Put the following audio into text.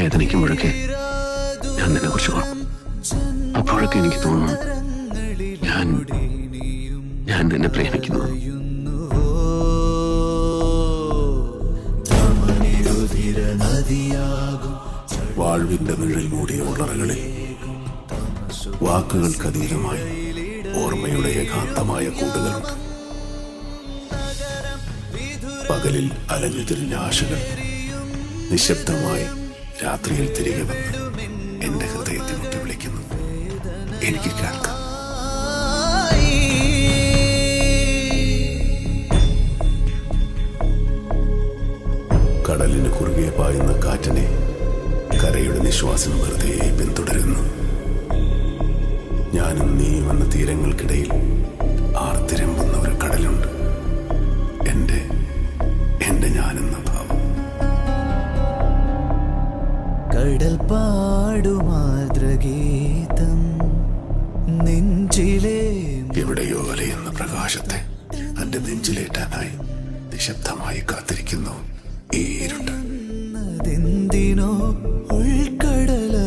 വേദനിക്കുമ്പോഴൊക്കെ ഞാൻ നിന്നെ കുറിച്ച് ഓർക്കും. അപ്പോഴൊക്കെ എനിക്ക് തോന്നുന്നു ഞാൻ നിന്നെ പ്രേമിക്കുന്നു. വാഴ്വിന്റെ നിഴൽ മൂടിയ ഉള്ളറകളിൽ വാക്കുകൾക്കതീതമായി ഓർമ്മയുടെ ഏകാന്തമായ കൂടുകളുണ്ട്. പകലിൽ അലഞ്ഞു തിരിഞ്ഞ ആശകൾ നിശബ്ദമായി രാത്രിയിൽ തിരികെ വന്ന് എന്റെ ഹൃദയത്തെ മുട്ടി വിളിക്കുന്നു. എനിക്ക് കേൾക്കാം. കടലിന് കുറുകെ പായുന്ന കാറ്റിനെ കരയുടെ നിശ്വാസം വെറുതെ പിന്തുടരുന്നു. ഞാനും നീയും എന്ന തീരങ്ങൾക്കിടയിൽ ആർത്തിരമ്പുന്ന ഒരു കടലുണ്ട്. എന്റെ ഞാനെന്ന ഭാവം. കടൽ പാടുമാതൃഗീതം നെഞ്ചിലെ എവിടെയോ അലയുന്ന പ്രകാശത്തെ എന്റെ നെഞ്ചിലേറ്റാനായി നിശബ്ദമായി കാത്തിരിക്കുന്നു ഈ ഇരുട്ട്. െന്തിനോ ഉൾക്കടല